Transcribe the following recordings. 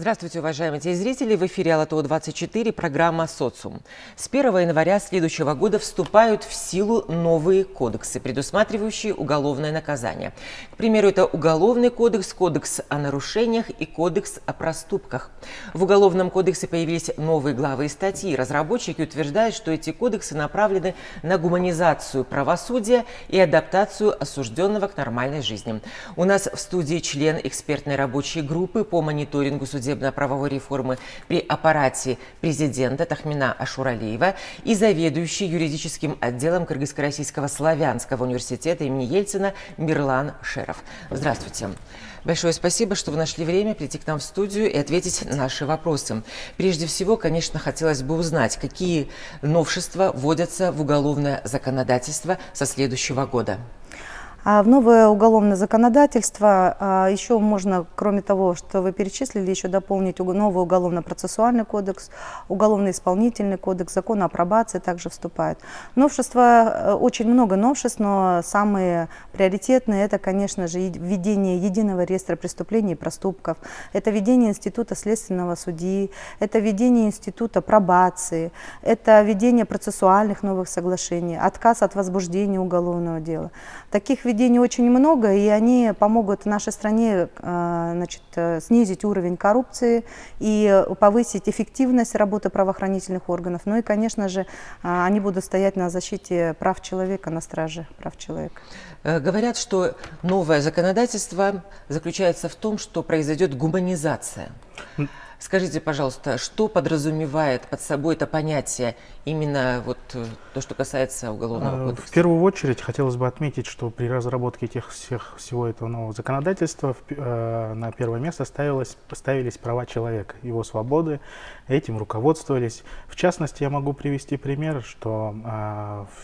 Здравствуйте, уважаемые телезрители! В эфире АЛЛАТРА24, программа «Социум». С 1 января следующего года вступают в силу новые кодексы, предусматривающие уголовное наказание. К примеру, это Уголовный кодекс, Кодекс о нарушениях и Кодекс о проступках. В Уголовном кодексе появились новые главы и статьи. Разработчики утверждают, что эти кодексы направлены на гуманизацию правосудия и адаптацию осужденного к нормальной жизни. У нас в студии член экспертной рабочей группы по мониторингу судебно-правовой реформы при аппарате президента Тахмина Ашуралиева и заведующий юридическим отделом Кыргызско-Российского славянского университета имени Ельцина Мирлан Шеров. Здравствуйте. Большое спасибо, что вы нашли время прийти к нам в студию и ответить на наши вопросы. Прежде всего, конечно, хотелось бы узнать, какие новшества вводятся в уголовное законодательство со следующего года. В новое уголовное законодательство еще можно, кроме того, что вы перечислили, еще дополнить новый уголовно-процессуальный кодекс, уголовно-исполнительный кодекс, закон о пробации также вступает. Новшества, очень много новшеств, но самые приоритетные — это, конечно же, введение единого реестра преступлений и проступков, это введение института следственного судьи, это введение института пробации, это введение процессуальных новых соглашений, отказ от возбуждения уголовного дела. Таких введений очень много, и они помогут нашей стране снизить уровень коррупции и повысить эффективность работы правоохранительных органов. Ну и, конечно же, они будут стоять на защите прав человека, на страже прав человека. Говорят, что новое законодательство заключается в том, что произойдет гуманизация. Скажите, пожалуйста, что подразумевает под собой это понятие, именно вот то, что касается Уголовного кодекса? В первую очередь хотелось бы отметить, что при разработке всего этого нового законодательства на первое место ставились права человека, его свободы, этим руководствовались. В частности, я могу привести пример, что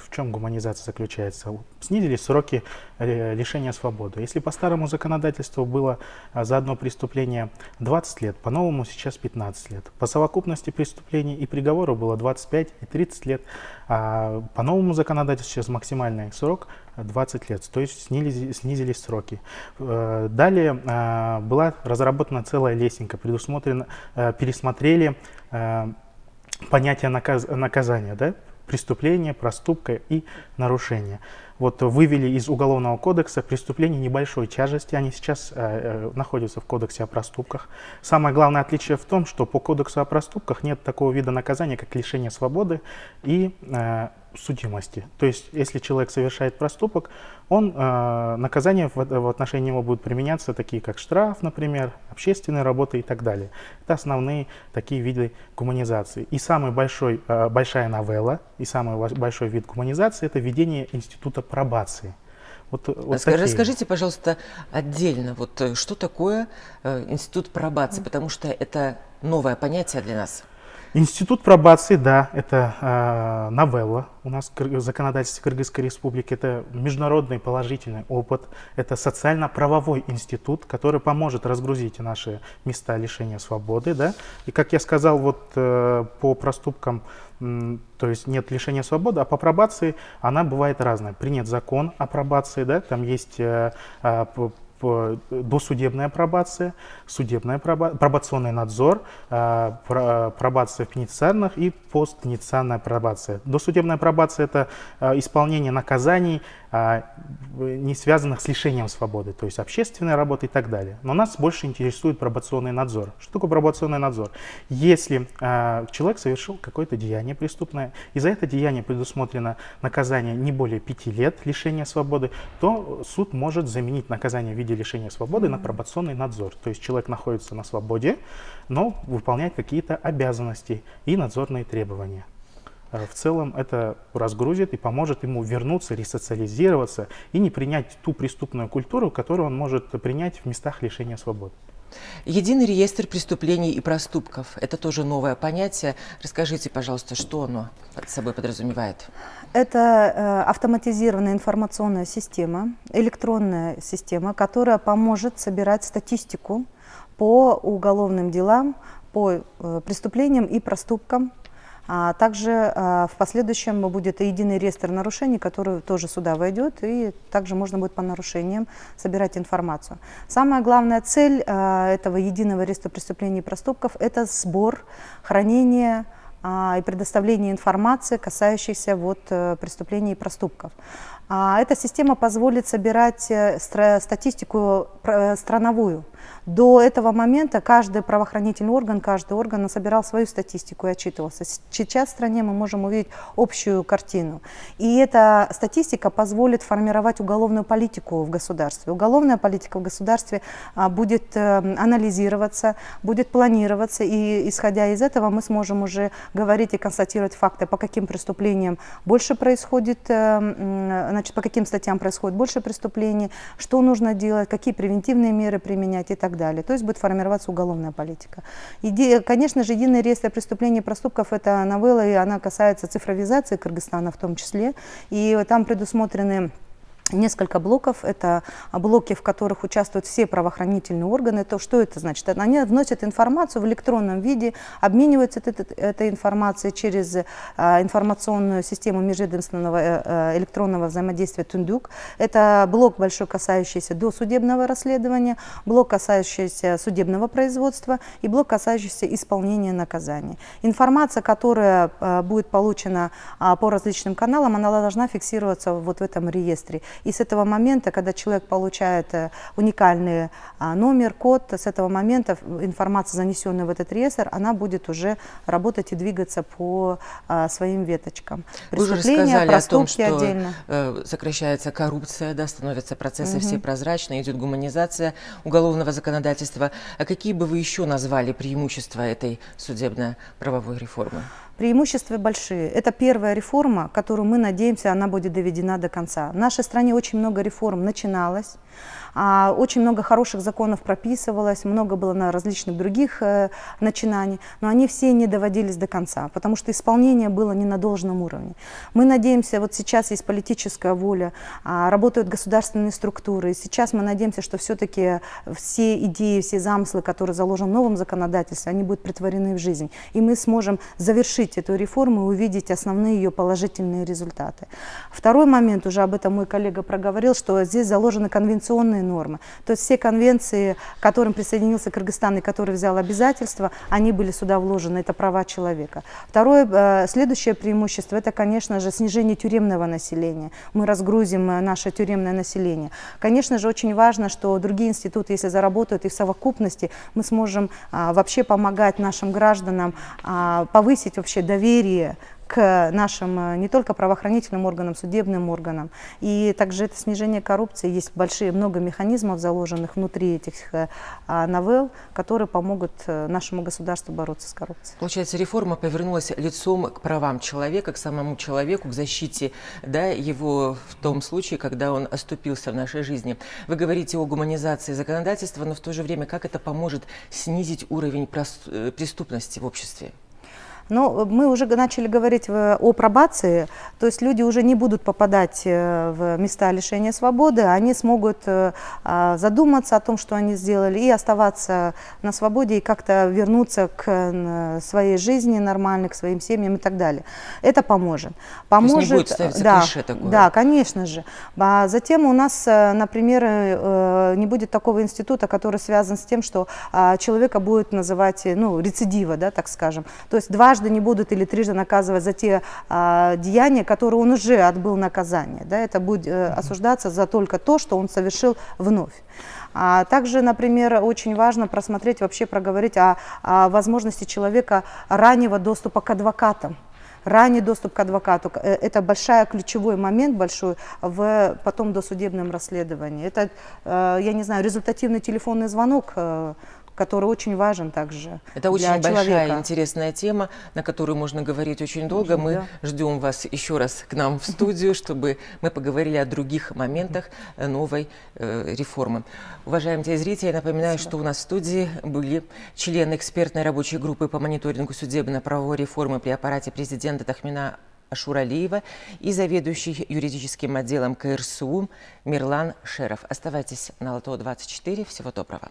в чем гуманизация заключается. Снизились сроки лишения свободы. Если по старому законодательству было за одно преступление 20 лет, по-новому сейчас 15 лет. По совокупности преступлений и приговоров было 25 и 30 лет. А по новому законодательству сейчас максимальный срок 20 лет, то есть снизились сроки. Далее была разработана целая лесенка, пересмотрели понятие наказания, да? Преступление, проступка и нарушение. Вот вывели из Уголовного кодекса преступления небольшой тяжести, они сейчас находятся в Кодексе о проступках. Самое главное отличие в том, что по Кодексу о проступках нет такого вида наказания, как лишение свободы и судимости. То есть, если человек совершает проступок, наказания в отношении него будут применяться, такие как штраф, например, общественные работы и так далее. Это основные такие виды гуманизации. И самая большая новелла, и самый большой вид гуманизации — это введение института пробации. Расскажите, пожалуйста, отдельно, что такое институт пробации, потому что это новое понятие для нас. Институт пробации, да, это новелла у нас в законодательстве Кыргызской Республики, это международный положительный опыт, это социально-правовой институт, который поможет разгрузить наши места лишения свободы, да, и, как я сказал, по проступкам, то есть нет лишения свободы, а по пробации она бывает разная. Принят закон о пробации, да, там есть досудебная пробация, пробационный надзор, пробация в пенитенциарных и постпенитенциарная пробация. Досудебная пробация — это исполнение наказаний, не связанных с лишением свободы, то есть общественная работа и так далее. Но нас больше интересует пробационный надзор. Что такое пробационный надзор? Если человек совершил какое-то деяние преступное, и за это деяние предусмотрено наказание не более 5 лет лишения свободы, то суд может заменить наказание в виде лишения свободы на пробационный надзор. То есть человек находится на свободе, но выполняет какие-то обязанности и надзорные требования. В целом это разгрузит и поможет ему вернуться, ресоциализироваться и не принять ту преступную культуру, которую он может принять в местах лишения свободы. Единый реестр преступлений и проступков – это тоже новое понятие. Расскажите, пожалуйста, что оно под собой подразумевает? Это автоматизированная информационная система, электронная система, которая поможет собирать статистику по уголовным делам, по преступлениям и проступкам, Также в последующем будет и единый реестр нарушений, который тоже сюда войдет, и также можно будет по нарушениям собирать информацию. Самая главная цель этого единого реестра преступлений и проступков – это сбор, хранение и предоставление информации, касающейся преступлений и проступков. Эта система позволит собирать статистику страновую. До этого момента каждый правоохранительный орган, каждый орган собирал свою статистику и отчитывался. Сейчас в стране мы можем увидеть общую картину. И эта статистика позволит формировать уголовную политику в государстве. Уголовная политика в государстве будет анализироваться, будет планироваться, и исходя из этого мы сможем уже говорить и констатировать факты, по каким преступлениям больше происходит, по каким статьям происходит больше преступлений, что нужно делать, какие превентивные меры применять и так далее. То есть будет формироваться уголовная политика. Конечно же, единый реестр преступлений и проступков – это новелла, и она касается цифровизации Кыргызстана в том числе. И там предусмотрены несколько блоков. Это блоки, в которых участвуют все правоохранительные органы. Что это значит? Они вносят информацию в электронном виде, обмениваются этой информацией через информационную систему межведомственного электронного взаимодействия «Тундук». Это блок большой, касающийся досудебного расследования, блок, касающийся судебного производства и блок, касающийся исполнения наказания. Информация, которая будет получена по различным каналам, она должна фиксироваться в этом реестре. И с этого момента, когда человек получает уникальный номер, код, с этого момента информация, занесенная в этот реестр, она будет уже работать и двигаться по своим веточкам. Преступления, проступки о том, что отдельно. Сокращается коррупция, да, становятся процессы все прозрачные, идет гуманизация уголовного законодательства. А какие бы вы еще назвали преимущества этой судебно-правовой реформы? Преимущества большие. Это первая реформа, которую мы надеемся, она будет доведена до конца. В нашей стране очень много реформ начиналось, очень много хороших законов прописывалось, много было на различных других начинаний, но они все не доводились до конца, потому что исполнение было не на должном уровне. Мы надеемся, вот сейчас есть политическая воля, работают государственные структуры, и сейчас мы надеемся, что все-таки все идеи, все замыслы, которые заложены в новом законодательстве, они будут претворены в жизнь, и мы сможем завершить эту реформу и увидеть основные ее положительные результаты. Второй момент, уже об этом мой коллега проговорил, что здесь заложены конвенционные нормы. То есть все конвенции, к которым присоединился Кыргызстан и который взял обязательства, они были сюда вложены, это права человека. Второе, следующее преимущество, это, конечно же, снижение тюремного населения. Мы разгрузим наше тюремное население. Конечно же, очень важно, что другие институты, если заработают, и в совокупности мы сможем вообще помогать нашим гражданам повысить вообще доверие к нашим не только правоохранительным органам, судебным органам. И также это снижение коррупции. Есть много механизмов, заложенных внутри этих новелл, которые помогут нашему государству бороться с коррупцией. Получается, реформа повернулась лицом к правам человека, к самому человеку, к защите, да, его в том случае, когда он оступился в нашей жизни. Вы говорите о гуманизации законодательства, но в то же время как это поможет снизить уровень преступности в обществе? Но мы уже начали говорить о пробации, то есть люди уже не будут попадать в места лишения свободы, они смогут задуматься о том, что они сделали, и оставаться на свободе, и как-то вернуться к своей жизни нормальной, к своим семьям и так далее. Это поможет. То есть не будет ставиться клише такое? Да, конечно же. Затем у нас, например, не будет такого института, который связан с тем, что человека будет называть, рецидива, да, так скажем. То есть дважды не будут или трижды наказывать за те деяния, которые он уже отбыл наказание. Да, это будет осуждаться за только то, что он совершил вновь. Также, например, очень важно просмотреть, вообще проговорить о возможности человека раннего доступа к адвокатам. Ранний доступ к адвокату – это ключевой момент большой в потом досудебном расследовании. Это, я не знаю, результативный телефонный звонок, который очень важен также. Это очень для большая человека. Интересная тема, на которую можно говорить очень долго. Мы ждем вас еще раз к нам в студию, чтобы мы поговорили о других моментах новой реформы. Уважаемые телезрители, я напоминаю, что у нас в студии были члены экспертной рабочей группы по мониторингу судебно-правовой реформы при аппарате президента Тахмина Ашуралиева и заведующий юридическим отделом КРСУ Мирлан Шеров. Оставайтесь на ЛТО-24. Всего доброго.